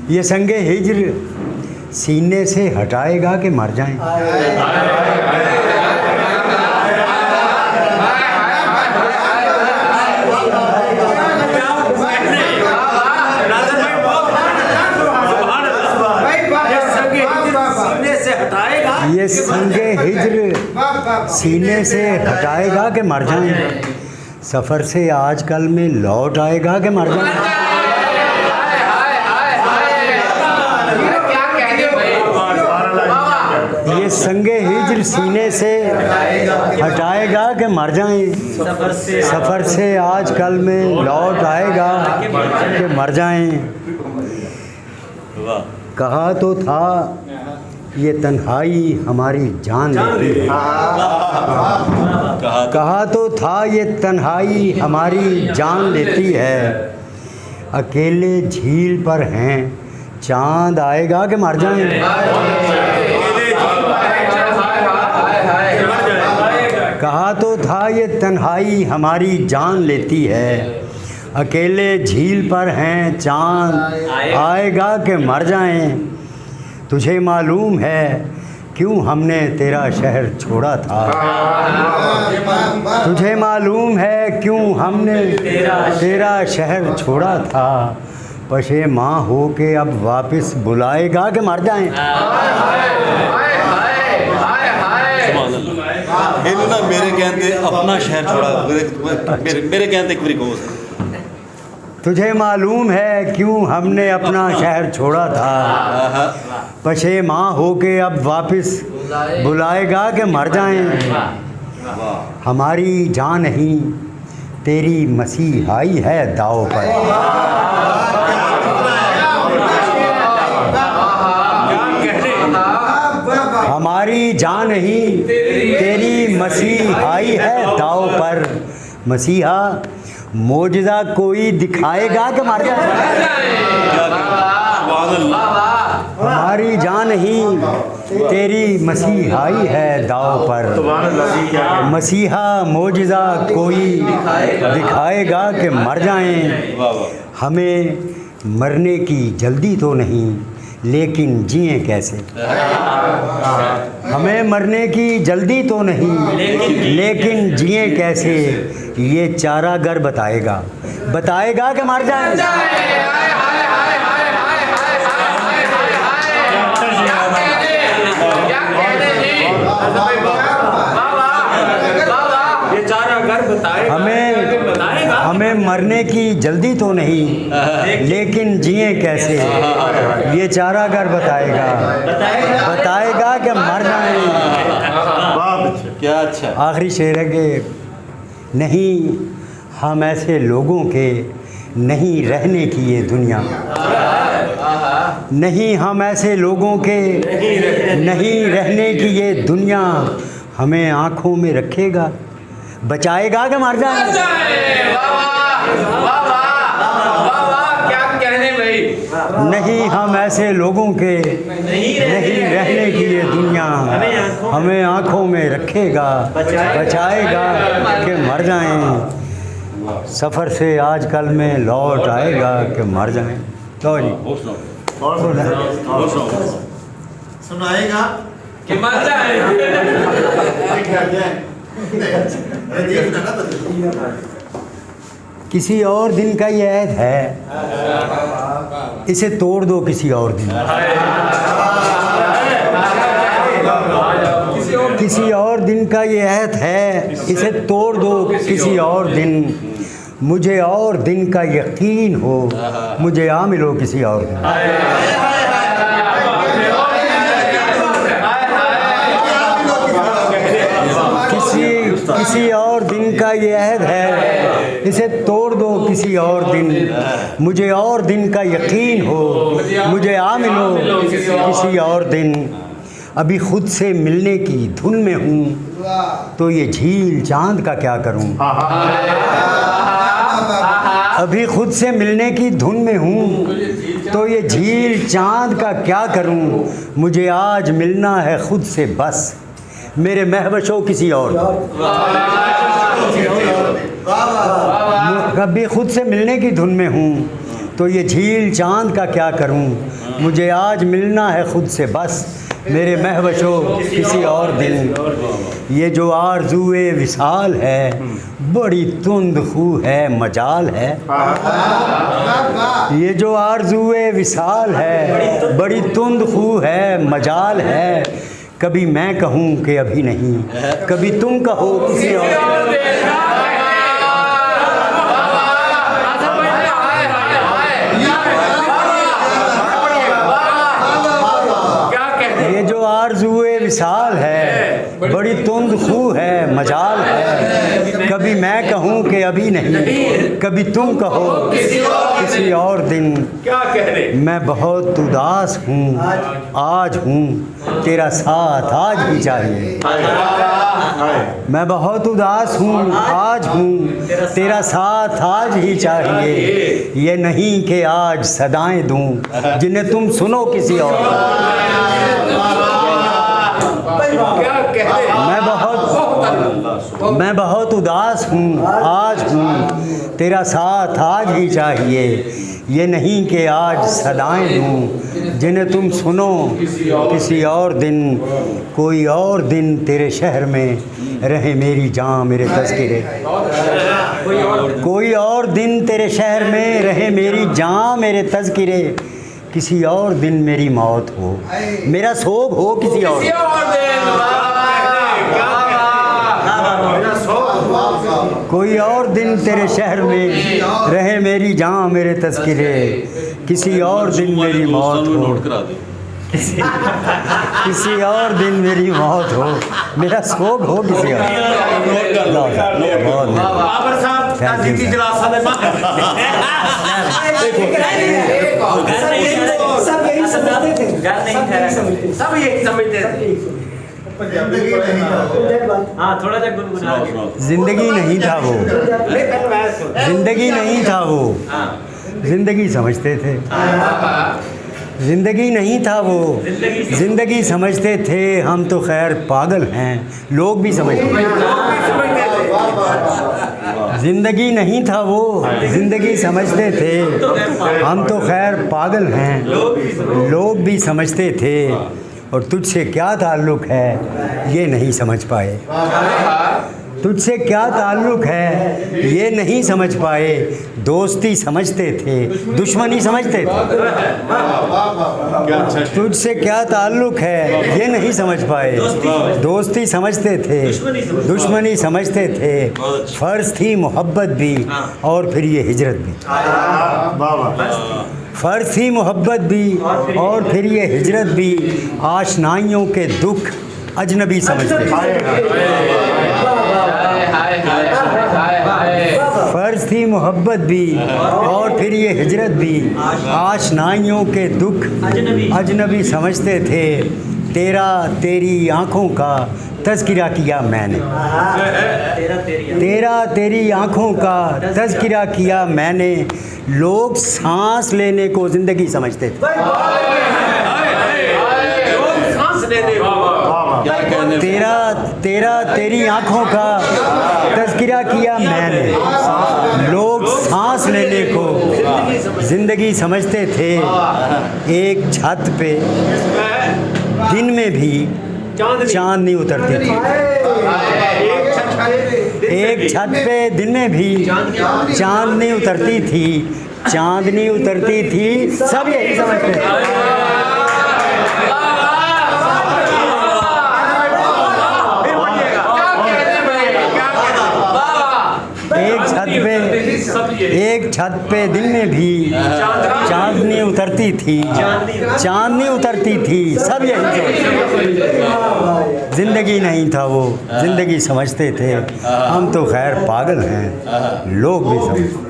ये संगे हिज्र सीने से हटाएगा कि मर जाएं। ये संगे हिज्र सीने से हटाएगा कि मर जाएं। सफ़र से आजकल में लौट आएगा कि मर जाएं। ये संगे हिज्र सीने से हटाएगा कि मर जाएं। सफ़र से आजकल में लौट आएगा कि मर जाएं। कहा तो था ये तन्हाई हमारी जान लेती है। कहा तो था ये तन्हाई हमारी जान लेती है। अकेले झील पर हैं चांद आएगा कि मर जाएं। कहा तो था ये तन्हाई हमारी जान लेती है। अकेले झील पर हैं चांद आएगा कि मर जाएं। तुझे मालूम है क्यों हमने तेरा शहर छोड़ा था। तुझे मालूम है क्यों हमने तेरा शहर छोड़ा था। पशेमां हो के अब वापस बुलाएगा कि मर जाएं। ना मेरे कहते अपना शहर छोड़ा मेरे कहते एक बारी कहो। तुझे मालूम है क्यों हमने अपना शहर छोड़ा था। पशेमां हो के अब वापस बुलाएगा कि मर जाएं। हमारी जान नहीं तेरी मसीहाई है दाव पर। हमारी जान नहीं तेरी मसीहाई है दाव पर। मसीहा मोजज़ा कोई दिखाएगा कि मर जाएगा। हमारी जान ही तेरी मसीहाई है दाव पर। मसीहा मोजज़ा कोई दिखाएगा कि मर जाएं। हमें मरने की जल्दी तो नहीं लेकिन जिए कैसे। हमें मरने की जल्दी तो नहीं लेकिन जिए कैसे। ये चारागर बताएगा कि मर जाएं। हमें मरने की जल्दी तो नहीं लेकिन जिए कैसे। ये चारागर बताएगा कि मर जाएं। क्या अच्छा। आखिरी शेर है कि नहीं हम ऐसे लोगों के नहीं रहने की ये दुनिया। नहीं हम ऐसे लोगों के नहीं रहने की ये दुनिया। हमें आँखों में रखेगा बचाएगा कि मर जाएं। नहीं हम ऐसे लोगों के नहीं रहने की ये दुनिया। हमें आँखों में रखेगा बचाएगा कि मर जाएं। सफ़र से आजकल में लौट आएगा कि मर जाएं। तो जी सुनाएगा कि मर जाएं। किसी और दिन का ये ऐद है, इसे तोड़ दो किसी और दिन। किसी और दिन का ये ऐद है, इसे तोड़ दो किसी और दिन। मुझे और दिन का यकीन हो, मुझे आ मिलो किसी और दिन। किसी और दिन का ये अहद है, इसे तोड़ दो किसी और दिन। मुझे और दिन का यकीन हो, मुझे आ मिलो किसी और दिन। अभी खुद से मिलने की धुन में हूँ, तो ये झील चांद का क्या करूँ। अभी खुद से मिलने की धुन में हूँ, तो ये झील चांद का क्या करूँ। मुझे आज मिलना है खुद से बस, मेरे महवशो किसी और। कभी खुद से मिलने की धुन में हूँ, तो ये झील चांद का क्या करूं, मुझे आज मिलना है खुद से बस, मेरे महवशो किसी और दिन। ये जो आरज़ूए विसाल है, बड़ी तुंद खू है मजाल है। ये जो आरज़ूए विसाल है, बड़ी तुंद खू है मजाल है। कभी मैं कहूँ कि अभी नहीं, कभी तुम कहो किसी और। ये जो आरज़ूए विसाल है, बड़ी तुंद खू है मजाल है। कभी मैं कहूँ कि अभी नहीं, कभी तुम कहो किसी और दिन। क्या कह रहे? मैं बहुत उदास हूँ आज हूँ, तेरा साथ आज ही चाहिए। मैं बहुत उदास हूँ आज हूँ, तेरा साथ आज ही चाहिए। ये नहीं कि आज सदाएं दूँ जिन्हें तुम सुनो किसी और। क्या कह रहे? मैं बहुत उदास हूँ आज हूँ, तेरा साथ आज ही चाहिए। ये नहीं कि आज सदाएं दूँ जिन्हें तुम सुनो किसी और दिन। कोई और दिन तेरे शहर में रहे मेरी जान मेरे तज़किरे। कोई और दिन तेरे शहर में रहे मेरी जान मेरे तज़किरे। किसी और दिन मेरी मौत हो, मेरा सोग हो किसी और। कोई और दिन तेरे शहर में रहे मेरी जान मेरे तज़किरे। किसी और दिन मेरी मौत हो, किसी और दिन मेरी मौत हो, मेरा सोग हो किसी और। बाबर साहब राजनीति जलासा में सब यही समझते थे। हाँ, थोड़ा सा गुनगुना। जिंदगी नहीं था वो, जिंदगी नहीं था वो, जिंदगी समझते थे। जिंदगी नहीं था वो, जिंदगी समझते थे। हम तो खैर पागल हैं, लोग भी समझते थे। जिंदगी नहीं था वो, जिंदगी समझते थे। हम तो खैर पागल हैं, लोग भी समझते थे। और तुझसे क्या ताल्लुक़ है ये नहीं समझ पाए। तुझसे क्या ताल्लुक़ है ये नहीं समझ पाए। दोस्ती समझते थे, दुश्मनी समझते थे। तुझसे क्या ताल्लुक़ है ये नहीं समझ पाए। दोस्ती समझते थे, दुश्मनी समझते थे। फ़र्ज़ थी मोहब्बत भी और फिर ये हिजरत भी। फ़र्ज़ थी मोहब्बत भी और फिर ये हिजरत भी। आशनाइयों के दुख अजनबी समझते थे। फ़र्ज़ थी मोहब्बत भी और फिर ये हिजरत भी। आशनाइयों के दुख अजनबी समझते थे। तेरा तेरी आँखों का तज़किरा किया मैंने। तेरा तेरी आँखों का तज़किरा किया मैंने। लोग सांस लेने को ज़िंदगी समझते थे। तेरा तेरी आँखों का तज़किरा किया मैंने। लोग सांस लेने को ज़िंदगी समझते थे। एक छत पे दिन में भी चांदनी उतरती थी। एक छत पे दिन में भी चांदनी उतरती थी। चांदनी उतरती थी, सब यही समझते थे। एक छत पे दिन में भी चांदनी उतरती थी। चांदनी उतरती थी, सब यही समझते। जिंदगी नहीं था वो, जिंदगी समझते थे। हम तो खैर पागल हैं, लोग भी समझते।